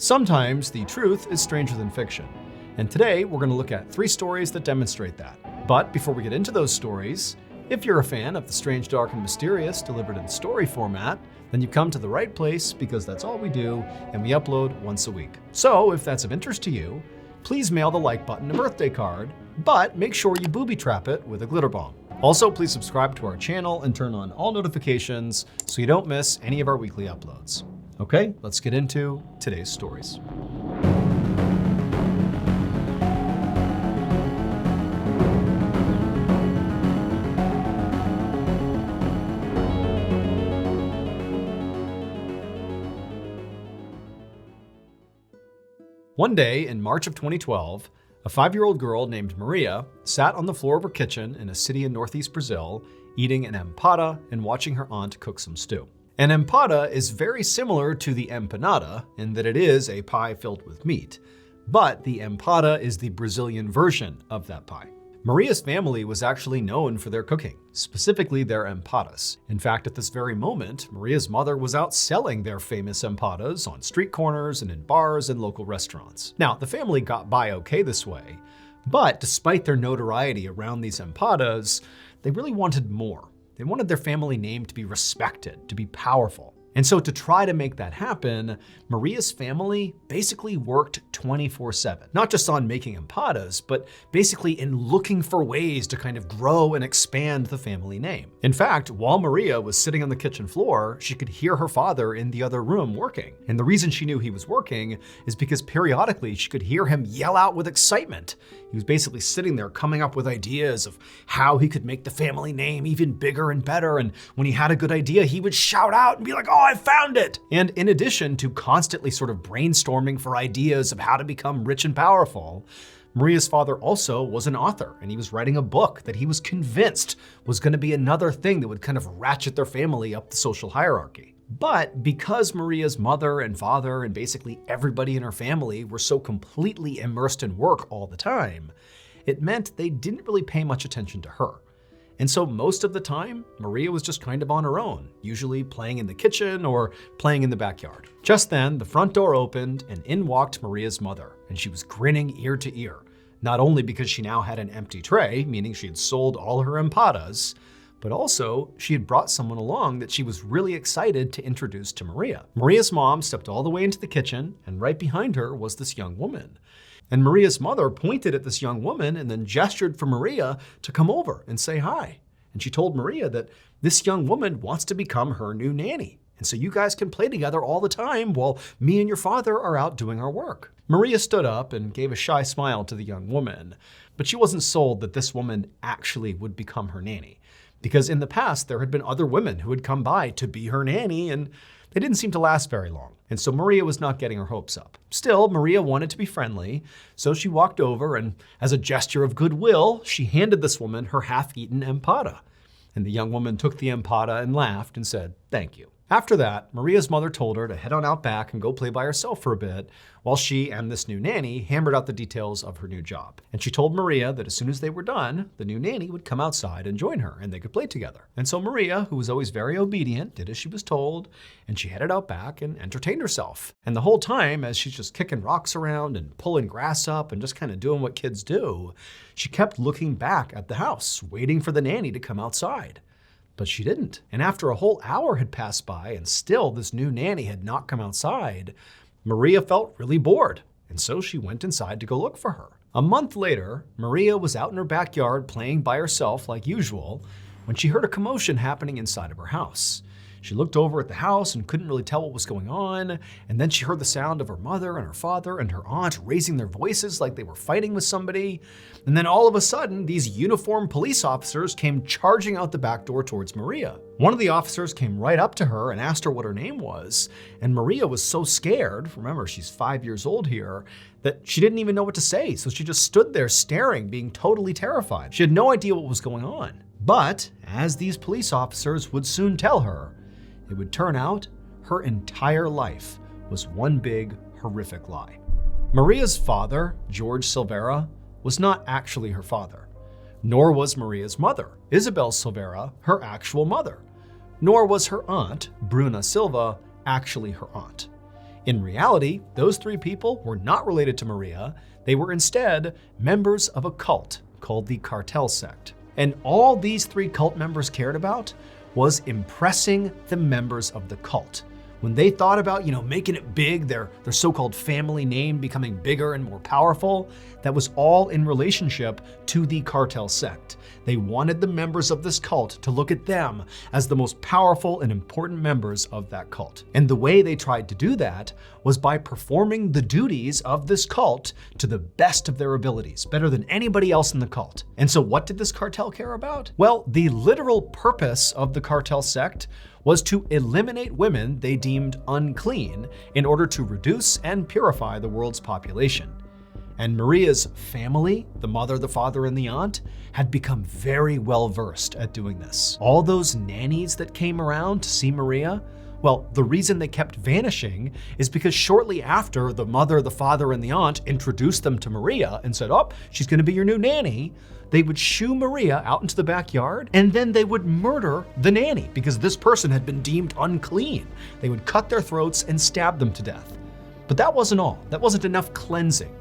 Sometimes the truth is stranger than fiction, and today we're going to look at 3 stories that demonstrate that. But before we get into those stories, if you're a fan of the strange, dark, and mysterious delivered in story format, then you've come to the right place because that's all we do, and we upload once a week. So if that's of interest to you, please mail the like button a birthday card, but make sure you booby trap it with a glitter bomb. Also, please subscribe to our channel and turn on all notifications so you don't miss any of our weekly uploads. Okay, let's get into today's stories. One day in March of 2012, a 5-year-old girl named Maria sat on the floor of her kitchen in a city in northeast Brazil, eating an empada and watching her aunt cook some stew. An empada is very similar to the empanada in that it is a pie filled with meat, but the empada is the Brazilian version of that pie. Maria's family was actually known for their cooking, specifically their empadas. In fact, at this very moment, Maria's mother was out selling their famous empadas on street corners and in bars and local restaurants. Now, the family got by okay this way, but despite their notoriety around these empadas, they really wanted more. They wanted their family name to be respected, to be powerful. And so to try to make that happen, Maria's family basically worked 24/7, not just on making empadas, but basically in looking for ways to kind of grow and expand the family name. In fact, while Maria was sitting on the kitchen floor, she could hear her father in the other room working. And the reason she knew he was working is because periodically she could hear him yell out with excitement. He was basically sitting there coming up with ideas of how he could make the family name even bigger and better. And when he had a good idea, he would shout out and be like, "Oh, I found it!" And in addition to constantly sort of brainstorming for ideas of how to become rich and powerful, Maria's father also was an author, and he was writing a book that he was convinced was going to be another thing that would kind of ratchet their family up the social hierarchy. But because Maria's mother and father and basically everybody in her family were so completely immersed in work all the time, it meant they didn't really pay much attention to her. And so most of the time, Maria was just kind of on her own, usually playing in the kitchen or playing in the backyard. Just then, the front door opened and in walked Maria's mother, and she was grinning ear to ear, not only because she now had an empty tray, meaning she had sold all her empadas, but also she had brought someone along that she was really excited to introduce to Maria. Maria's mom stepped all the way into the kitchen, and right behind her was this young woman. And Maria's mother pointed at this young woman and then gestured for Maria to come over and say hi. And she told Maria that this young woman wants to become her new nanny. And so you guys can play together all the time while me and your father are out doing our work. Maria stood up and gave a shy smile to the young woman, but she wasn't sold that this woman actually would become her nanny. Because in the past, there had been other women who had come by to be her nanny, and they didn't seem to last very long. And so Maria was not getting her hopes up. Still, Maria wanted to be friendly, so she walked over and, as a gesture of goodwill, she handed this woman her half-eaten empada. And the young woman took the empada and laughed and said, "Thank you." After that, Maria's mother told her to head on out back and go play by herself for a bit, while she and this new nanny hammered out the details of her new job. And she told Maria that as soon as they were done, the new nanny would come outside and join her, and they could play together. And so Maria, who was always very obedient, did as she was told, and she headed out back and entertained herself. And the whole time, as she's just kicking rocks around and pulling grass up and just kind of doing what kids do, she kept looking back at the house, waiting for the nanny to come outside. But she didn't. And after a whole hour had passed by and still this new nanny had not come outside, Maria felt really bored. And so she went inside to go look for her. A month later, Maria was out in her backyard playing by herself like usual when she heard a commotion happening inside of her house. She looked over at the house and couldn't really tell what was going on, and then she heard the sound of her mother and her father and her aunt raising their voices like they were fighting with somebody. And then all of a sudden, these uniformed police officers came charging out the back door towards Maria. One of the officers came right up to her and asked her what her name was, and Maria was so scared, remember she's 5 years old here, that she didn't even know what to say, so she just stood there staring, being totally terrified. She had no idea what was going on. But, as these police officers would soon tell her, it would turn out her entire life was one big, horrific lie. Maria's father, George Silveira, was not actually her father, nor was Maria's mother, Isabel Silveira, her actual mother, nor was her aunt, Bruna Silva, actually her aunt. In reality, those three people were not related to Maria. They were instead members of a cult called the Cartel Sect. And all these three cult members cared about was impressing the members of the cult. When they thought about, making it big, their so-called family name becoming bigger and more powerful, that was all in relationship to the Cartel Sect. They wanted the members of this cult to look at them as the most powerful and important members of that cult. And the way they tried to do that was by performing the duties of this cult to the best of their abilities, better than anybody else in the cult. And so what did this cartel care about? Well, the literal purpose of the Cartel Sect was to eliminate women they deemed unclean in order to reduce and purify the world's population. And Maria's family, the mother, the father, and the aunt, had become very well versed at doing this. All those nannies that came around to see Maria, well, the reason they kept vanishing is because shortly after the mother, the father, and the aunt introduced them to Maria and said, "Oh, she's gonna be your new nanny," they would shoo Maria out into the backyard, and then they would murder the nanny because this person had been deemed unclean. They would cut their throats and stab them to death. But that wasn't all. That wasn't enough cleansing.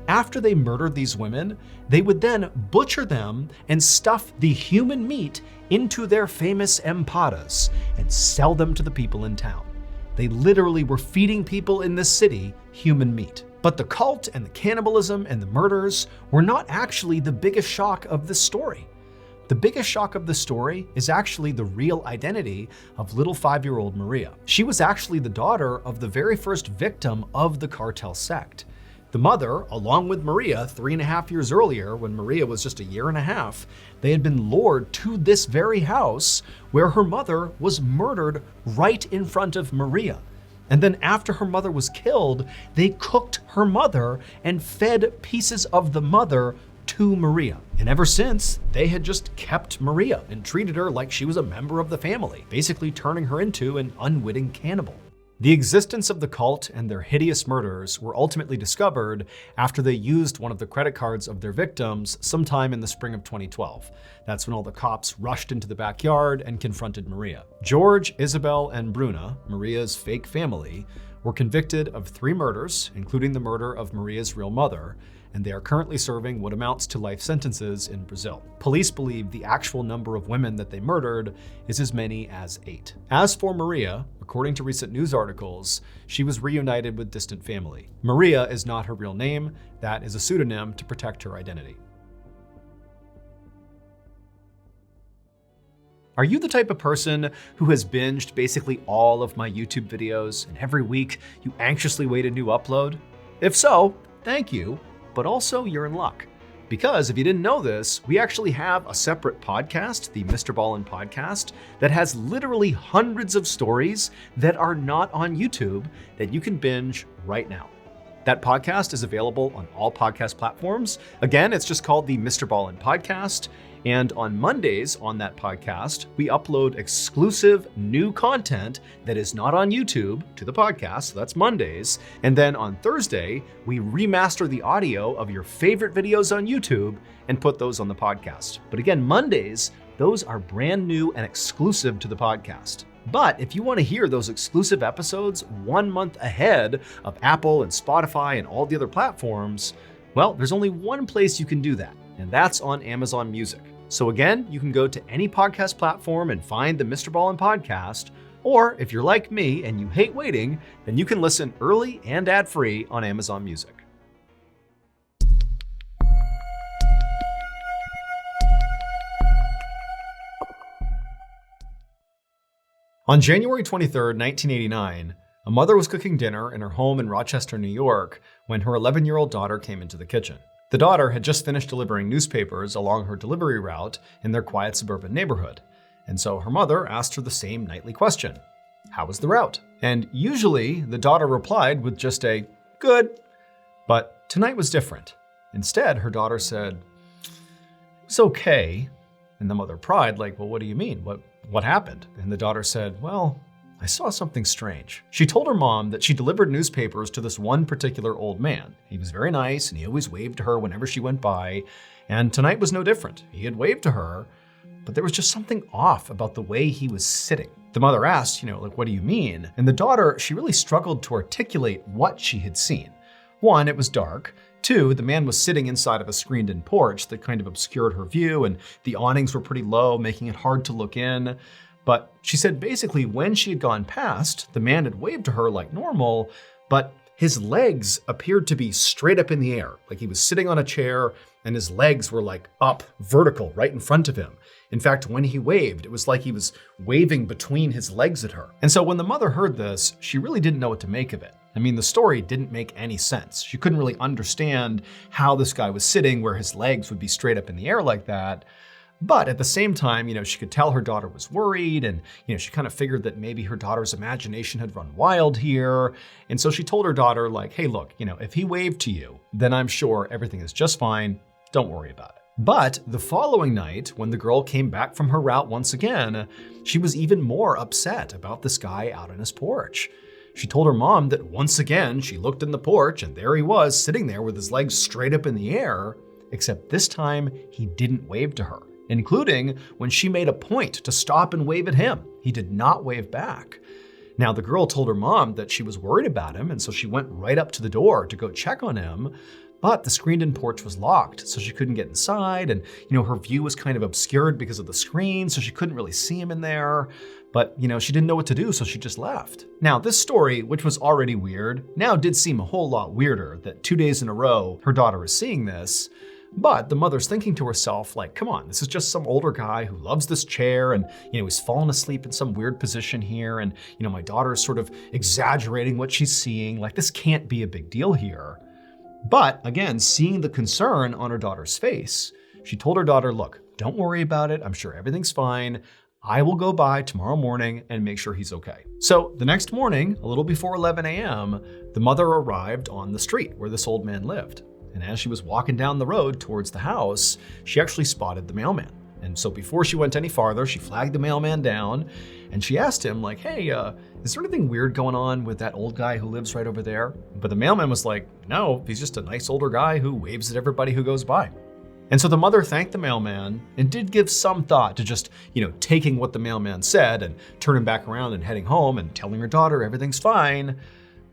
After they murdered these women, they would then butcher them and stuff the human meat into their famous empadas and sell them to the people in town. They literally were feeding people in this city human meat. But the cult and the cannibalism and the murders were not actually the biggest shock of this story. The biggest shock of the story is actually the real identity of little 5-year-old Maria. She was actually the daughter of the very first victim of the Cartel Sect. The mother, along with Maria 3.5 years earlier, when Maria was just 1.5 years, they had been lured to this very house where her mother was murdered right in front of Maria. And then after her mother was killed, they cooked her mother and fed pieces of the mother to Maria. And ever since, they had just kept Maria and treated her like she was a member of the family, basically turning her into an unwitting cannibal. The existence of the cult and their hideous murders were ultimately discovered after they used one of the credit cards of their victims sometime in the spring of 2012. That's when all the cops rushed into the backyard and confronted Maria. George, Isabel, and Bruna, Maria's fake family, were convicted of 3 murders, including the murder of Maria's real mother, and they are currently serving what amounts to life sentences in Brazil. Police believe the actual number of women that they murdered is as many as 8. As for Maria, according to recent news articles, she was reunited with distant family. Maria is not her real name. That is a pseudonym to protect her identity. Are you the type of person who has binged basically all of my YouTube videos and every week you anxiously wait a new upload? If so, thank you. But also you're in luck. Because if you didn't know this, we actually have a separate podcast, the Mr. Ballin Podcast, that has literally hundreds of stories that are not on YouTube that you can binge right now. That podcast is available on all podcast platforms. Again, it's just called the Mr. Ballin Podcast. And on Mondays on that podcast, we upload exclusive new content that is not on YouTube to the podcast. So that's Mondays. And then on Thursday, we remaster the audio of your favorite videos on YouTube and put those on the podcast. But again, Mondays, those are brand new and exclusive to the podcast. But if you want to hear those exclusive episodes 1 month ahead of Apple and Spotify and all the other platforms, well, there's only one place you can do that, and that's on Amazon Music. So again, you can go to any podcast platform and find the Mr. Ballin Podcast, or if you're like me and you hate waiting, then you can listen early and ad-free on Amazon Music. On January 23rd, 1989, a mother was cooking dinner in her home in Rochester, New York, when her 11-year-old daughter came into the kitchen. The daughter had just finished delivering newspapers along her delivery route in their quiet suburban neighborhood, and so her mother asked her the same nightly question: "How was the route?" And usually, the daughter replied with just a "good." But tonight was different. Instead, her daughter said, "It's okay." And the mother pried, like, "Well, what do you mean? What happened?" And the daughter said, "Well, I saw something strange." She told her mom that she delivered newspapers to this one particular old man. He was very nice and he always waved to her whenever she went by. And tonight was no different. He had waved to her, but there was just something off about the way he was sitting. The mother asked, like, what do you mean? And the daughter, she really struggled to articulate what she had seen. One, it was dark. Two, the man was sitting inside of a screened-in porch that kind of obscured her view, and the awnings were pretty low, making it hard to look in. But she said basically when she had gone past, the man had waved to her like normal, but his legs appeared to be straight up in the air, like he was sitting on a chair and his legs were like up, vertical, right in front of him. In fact, when he waved, it was like he was waving between his legs at her. And so when the mother heard this, she really didn't know what to make of it. I mean, the story didn't make any sense. She couldn't really understand how this guy was sitting where his legs would be straight up in the air like that. But at the same time, she could tell her daughter was worried, and she kind of figured that maybe her daughter's imagination had run wild here. And so she told her daughter, like, hey, look, if he waved to you, then I'm sure everything is just fine. Don't worry about it. But the following night, when the girl came back from her route once again, she was even more upset about this guy out on his porch. She told her mom that once again, she looked in the porch and there he was sitting there with his legs straight up in the air, except this time he didn't wave to her, including when she made a point to stop and wave at him. He did not wave back. Now, the girl told her mom that she was worried about him, and so she went right up to the door to go check on him. But the screened-in porch was locked, so she couldn't get inside, and her view was kind of obscured because of the screen, so she couldn't really see him in there. But she didn't know what to do, so she just left. Now, this story, which was already weird, now did seem a whole lot weirder that 2 days in a row her daughter is seeing this. But the mother's thinking to herself, like, come on, this is just some older guy who loves this chair and, he's fallen asleep in some weird position here. And, my daughter is sort of exaggerating what she's seeing. Like, this can't be a big deal here. But again, seeing the concern on her daughter's face, she told her daughter, look, don't worry about it. I'm sure everything's fine. I will go by tomorrow morning and make sure he's okay. So the next morning, a little before 11 a.m., the mother arrived on the street where this old man lived. And as she was walking down the road towards the house, she actually spotted the mailman. And so before she went any farther, she flagged the mailman down and she asked him, like, hey, is there anything weird going on with that old guy who lives right over there? But the mailman was like, no, he's just a nice older guy who waves at everybody who goes by. And so the mother thanked the mailman and did give some thought to just, taking what the mailman said and turning back around and heading home and telling her daughter everything's fine.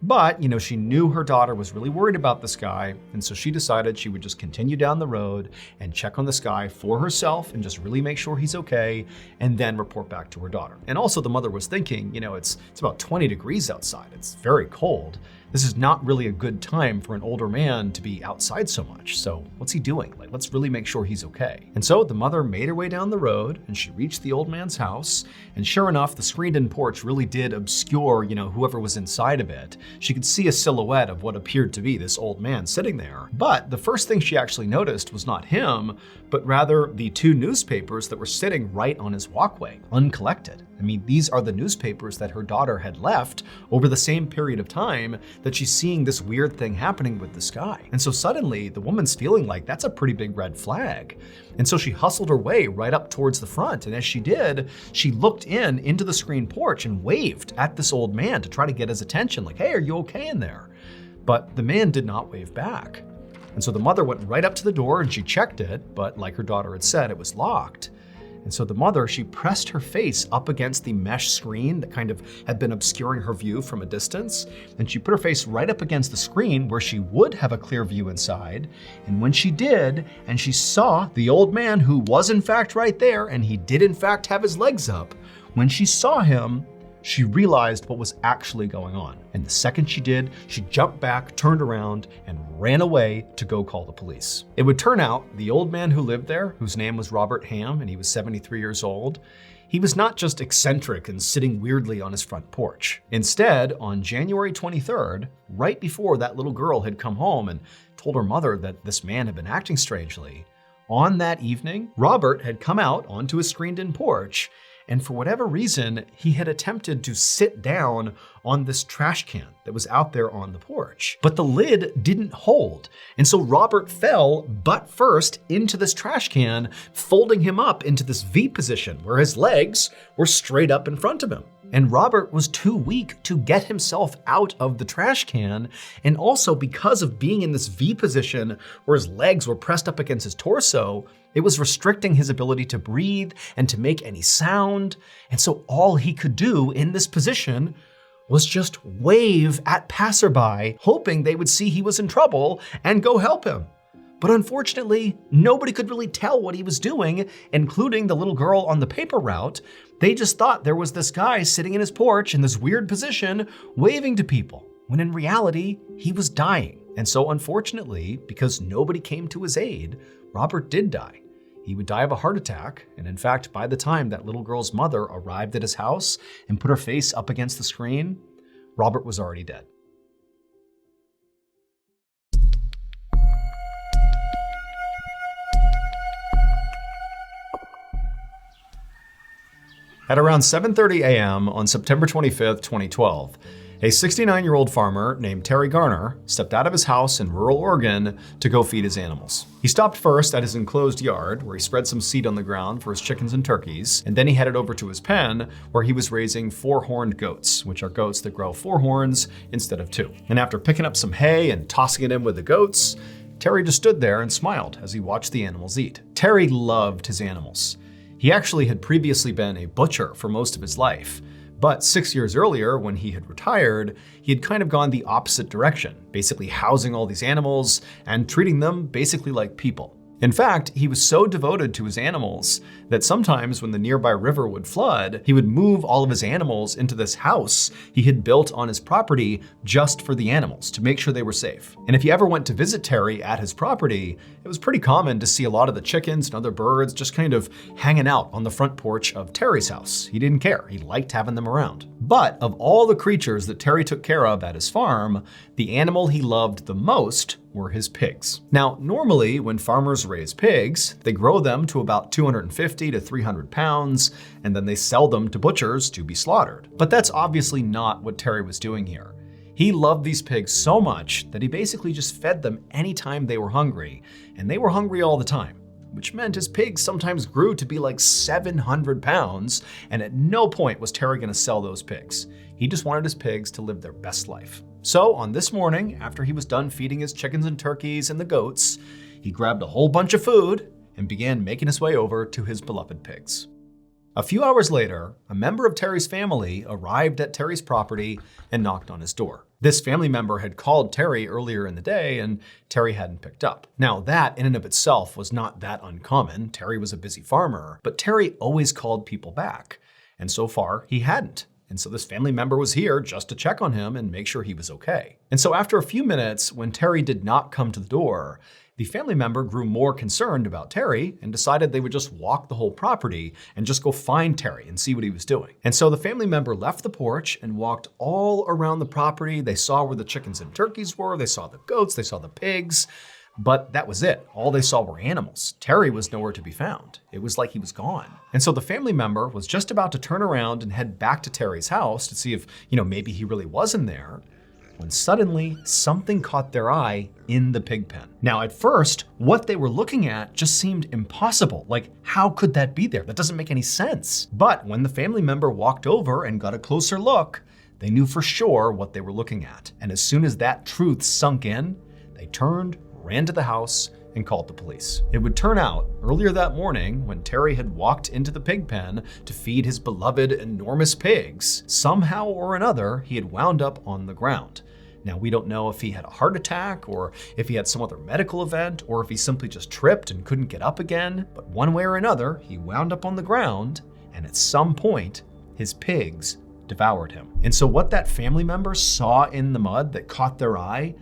But, she knew her daughter was really worried about this guy, and so she decided she would just continue down the road and check on this guy for herself and just really make sure he's okay, and then report back to her daughter. And also the mother was thinking, it's about 20 degrees outside. It's very cold. This is not really a good time for an older man to be outside so much. So what's he doing? Like, let's really make sure he's okay. And so the mother made her way down the road and she reached the old man's house. And sure enough, the screened-in porch really did obscure, whoever was inside of it. She could see a silhouette of what appeared to be this old man sitting there. But the first thing she actually noticed was not him, but rather the 2 newspapers that were sitting right on his walkway, uncollected. I mean, these are the newspapers that her daughter had left over the same period of time that she's seeing this weird thing happening with this guy. And so suddenly the woman's feeling like that's a pretty big red flag. And so she hustled her way right up towards the front. And as she did, she looked into the screen porch and waved at this old man to try to get his attention, like, hey, are you okay in there? But the man did not wave back. And so the mother went right up to the door and she checked it, but like her daughter had said, it was locked. And so the mother, she pressed her face up against the mesh screen that kind of had been obscuring her view from a distance. And she put her face right up against the screen where she would have a clear view inside. And when she did, and she saw the old man who was in fact right there, and he did in fact have his legs up, when she saw him, she realized what was actually going on. And the second she did, she jumped back, turned around, and ran away to go call the police. It would turn out the old man who lived there, whose name was Robert Ham, and he was 73 years old, he was not just eccentric and sitting weirdly on his front porch. Instead, on January 23rd, right before that little girl had come home and told her mother that this man had been acting strangely, on that evening, Robert had come out onto his screened-in porch, and for whatever reason, he had attempted to sit down on this trash can that was out there on the porch. But the lid didn't hold. And so Robert fell butt first into this trash can, folding him up into this V position where his legs were straight up in front of him. And Robert was too weak to get himself out of the trash can, and also because of being in this V position where his legs were pressed up against his torso, it was restricting his ability to breathe and to make any sound. And so all he could do in this position was just wave at passerby, hoping they would see he was in trouble and go help him. But unfortunately, nobody could really tell what he was doing, including the little girl on the paper route. They just thought there was this guy sitting in his porch in this weird position, waving to people, when in reality, he was dying. And so unfortunately, because nobody came to his aid, Robert did die. He would die of a heart attack, and in fact, by the time that little girl's mother arrived at his house and put her face up against the screen, Robert was already dead. At around 7:30 a.m. on September 25th, 2012, a 69-year-old farmer named Terry Garner stepped out of his house in rural Oregon to go feed his animals. He stopped first at his enclosed yard, where he spread some seed on the ground for his chickens and turkeys, and then he headed over to his pen, where he was raising 4-horned goats, which are goats that grow 4 horns instead of 2. And after picking up some hay and tossing it in with the goats, Terry just stood there and smiled as he watched the animals eat. Terry loved his animals. He actually had previously been a butcher for most of his life, but 6 years earlier, when he had retired, he had kind of gone the opposite direction, basically housing all these animals and treating them basically like people. In fact, he was so devoted to his animals that sometimes when the nearby river would flood, he would move all of his animals into this house he had built on his property just for the animals to make sure they were safe. And if you ever went to visit Terry at his property, it was pretty common to see a lot of the chickens and other birds just kind of hanging out on the front porch of Terry's house. He didn't care. He liked having them around. But of all the creatures that Terry took care of at his farm, the animal he loved the most were his pigs. Now, normally when farmers raise pigs, they grow them to about 250 to 300 pounds, and then they sell them to butchers to be slaughtered. But that's obviously not what Terry was doing here. He loved these pigs so much that he basically just fed them anytime they were hungry, and they were hungry all the time, which meant his pigs sometimes grew to be like 700 pounds, and at no point was Terry gonna sell those pigs. He just wanted his pigs to live their best life. So on this morning, after he was done feeding his chickens and turkeys and the goats, he grabbed a whole bunch of food and began making his way over to his beloved pigs. A few hours later, a member of Terry's family arrived at Terry's property and knocked on his door. This family member had called Terry earlier in the day and Terry hadn't picked up. Now that in and of itself was not that uncommon. Terry was a busy farmer, but Terry always called people back. And so far he hadn't. And so this family member was here just to check on him and make sure he was okay. And so after a few minutes, when Terry did not come to the door, the family member grew more concerned about Terry and decided they would just walk the whole property and just go find Terry and see what he was doing. And so the family member left the porch and walked all around the property. They saw where the chickens and turkeys were, they saw the goats, they saw the pigs, but that was it. All they saw were animals. Terry was nowhere to be found. It was like he was gone. And so the family member was just about to turn around and head back to Terry's house to see if, maybe he really was in there, when suddenly something caught their eye in the pig pen. Now, at first, what they were looking at just seemed impossible. Like, how could that be there? That doesn't make any sense. But when the family member walked over and got a closer look, they knew for sure what they were looking at. And as soon as that truth sunk in, they turned, ran to the house, and called the police. It would turn out, earlier that morning, when Terry had walked into the pig pen to feed his beloved enormous pigs, somehow or another, he had wound up on the ground. Now, we don't know if he had a heart attack or if he had some other medical event or if he simply just tripped and couldn't get up again, but one way or another, he wound up on the ground, and at some point, his pigs devoured him. And so what that family member saw in the mud that caught their eye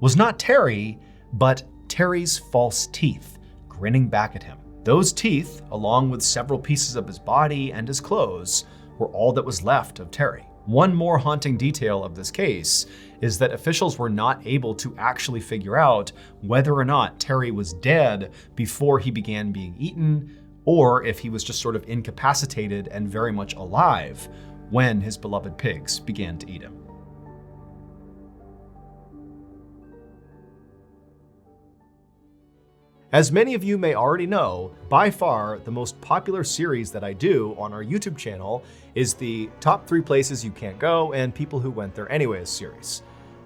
was not Terry, but Terry's false teeth grinning back at him. Those teeth, along with several pieces of his body and his clothes, were all that was left of Terry. One more haunting detail of this case is that officials were not able to actually figure out whether or not Terry was dead before he began being eaten, or if he was just sort of incapacitated and very much alive when his beloved pigs began to eat him. As many of you may already know, by far the most popular series that I do on our YouTube channel is the Top 3 Places You Can't Go and People Who Went There Anyways series.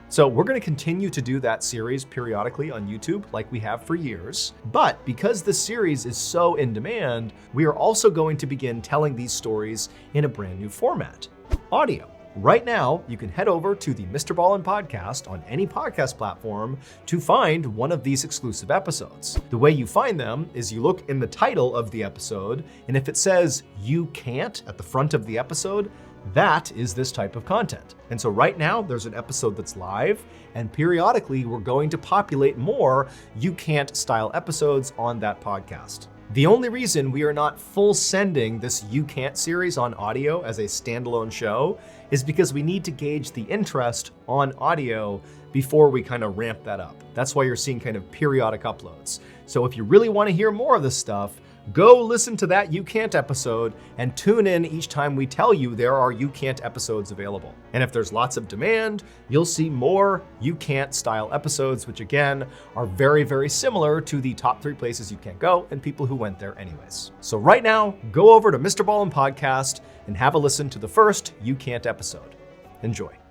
So we're going to continue to do that series periodically on YouTube like we have for years. But because this series is so in demand, we are also going to begin telling these stories in a brand new format, audio. Right now, you can head over to the Mr. Ballin podcast on any podcast platform to find one of these exclusive episodes. The way you find them is you look in the title of the episode, and if it says "You Can't" at the front of the episode, that is this type of content. And so right now, there's an episode that's live, and periodically we're going to populate more "You Can't" style episodes on that podcast. The only reason we are not full sending this You Can't series on audio as a standalone show is because we need to gauge the interest on audio before we kind of ramp that up. That's why you're seeing kind of periodic uploads. So if you really want to hear more of this stuff, go listen to that You Can't episode and tune in each time we tell you there are You Can't episodes available. And if there's lots of demand, you'll see more You Can't style episodes, which again are very, very similar to the Top 3 Places You Can't Go and People Who Went There Anyways. So right now, go over to Mr. Ballin Podcast and have a listen to the first You Can't episode. Enjoy.